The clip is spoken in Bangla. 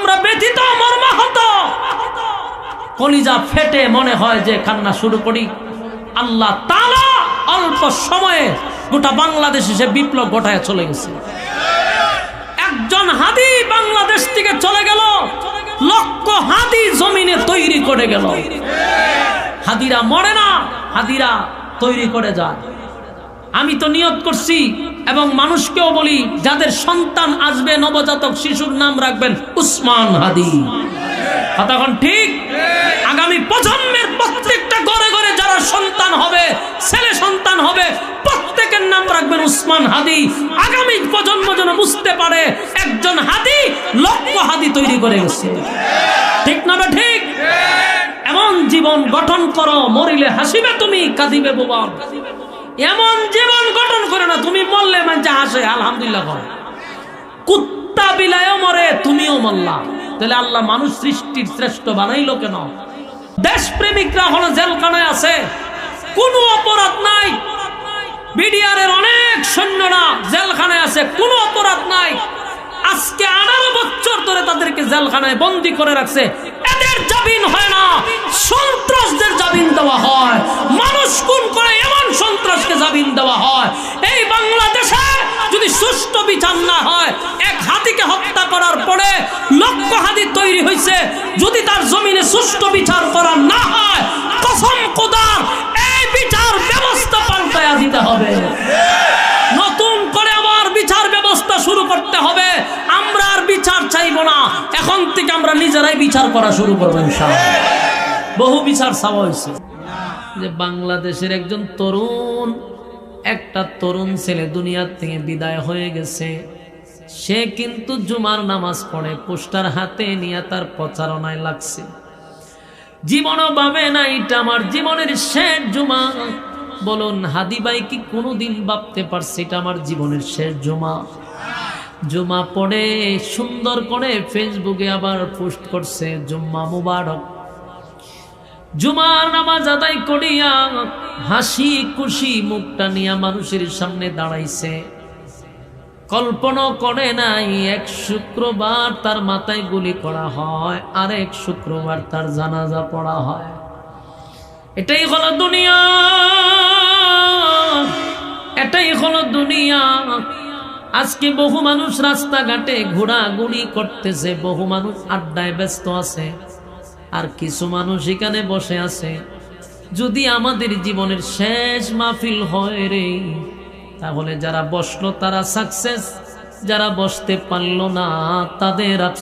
আমরা ব্যথিত মর্মাহত, কলিজা ফেটে মনে হয় যে কান্না শুরু করি। আল্লাহ তাআলা অল্প সময়ে গোটা বাংলাদেশে সে বিপ্লব ঘটায় চলে গেছে। একজন হাদি বাংলাদেশ থেকে চলে গেল, লক্ষ হাদি জমিনে তৈরি করে গেল। হাদিরা মরে না, হাদিরা তৈরি করে যায়। আমি তো নিয়ত করছি এবং মানুষকেও বলি, যাদের সন্তান আসবে নবজাতক শিশুর নাম রাখবেন উসমান হাদি। কতক্ষণ ঠিক? আগামী প্রজন্মের প্রত্যেকটা ঘরে ঘরে যারা সন্তান হবে, ছেলে সন্তান হবে, প্রত্যেকের নাম রাখবেন উসমান হাদি। আগামী প্রজন্ম যেন বুঝতে পারে একজন হাদি লক্ষ হাদি তৈরি করে গেছে। ঠিক না বা ঠিক? এমন জীবন গঠন করো, মরিলে হাসিবে তুমি, কাঁদিবে বোবা। এমন জীবন গঠন করে না তুমি মরলে মানে হাসে আলহামদুলিল্লাহ করো। কুত্তা বিলায়ও মরে, তুমিও মরলা, তাহলে আল্লাহ মানুষ সৃষ্টির শ্রেষ্ঠ বানাইলো কেন? দেশপ্রেমিকরা হলো জেলখানায় আছে, কোনো অপরাধ নাই। বিডিআরের অনেক সৈন্যরা জেলখানায় আছে, কোনো অপরাধ নাই। আজকে 18 বছর ধরে তাদেরকে জেলখানায় বন্দী করে রাখছে। এদের জামিন হয় না, সন্ত্রাসদের জামিন দেওয়া হয়। মানুষ খুন করে এমন সন্ত্রাসকে জামিন দেওয়া হয়। এই বাংলাদেশে যদি সুষ্ঠু বিচার না হয়, এক হাতিকে হত্যা করার পরে লক্ষ হাতি তৈরি হয়েছে, যদি তার জমিনে সুষ্ঠু বিচার করা না হয়, কসম খোদার এই বিচার ব্যবস্থা পাল্টায়া দিতে হবে। নতুন করে আবার বিচার ব্যবস্থা শুরু করতে হবে। আমরা আর বিচার চাইবো না, এখন থেকে আমরা নিজেরাই বিচার করা শুরু করবো ইনশাআল্লাহ। বহু বিচার চাওয়া হয়েছে যে বাংলাদেশের একজন তরুণ, একটা তরুণ ছেলে দুনিয়া থেকে বিদায় হয়ে গেছে। সে কিন্তু জুমার নামাজ পড়ে, পোস্টার হাতে নিয়ে তার প্রচারণায় লাগছে। জীবনও ভাবে না এটা আমার জীবনের শেষ জুমা। বলুন হাদি ভাই কি কোনোদিন ভাবতে পারছে এটা আমার জীবনের শেষ জুমা? জুমা পড়ে সুন্দর করে ফেসবুকে আবার পোস্ট করছে, জুম্মা মুবারক। জুমার নামাজ আদায় করিয়া হাসি খুশি মুখটা নিয়ে মানুষের সামনে দাঁড়াইছে। কল্পনা করে নাই এক শুক্রবার তার মাথায় গুলি করা হয়, আর এক শুক্রবার তার জানাজা পড়া হয়। এটাই হলো দুনিয়া, এটাই হলো দুনিয়া। আজকে বহু মানুষ রাস্তাঘাটে ঘোরাঘুরি করতেছে, বহু মানুষ আড্ডায় ব্যস্ত আছে, আর কিছু মানুষ এখানে বসে আছে। যদি আমাদের জীবনের শেষ মাহফিল হয় রে, তাহলে যারা বসলো তারা সাকসেস, যারা বসতে পারলো না তাদের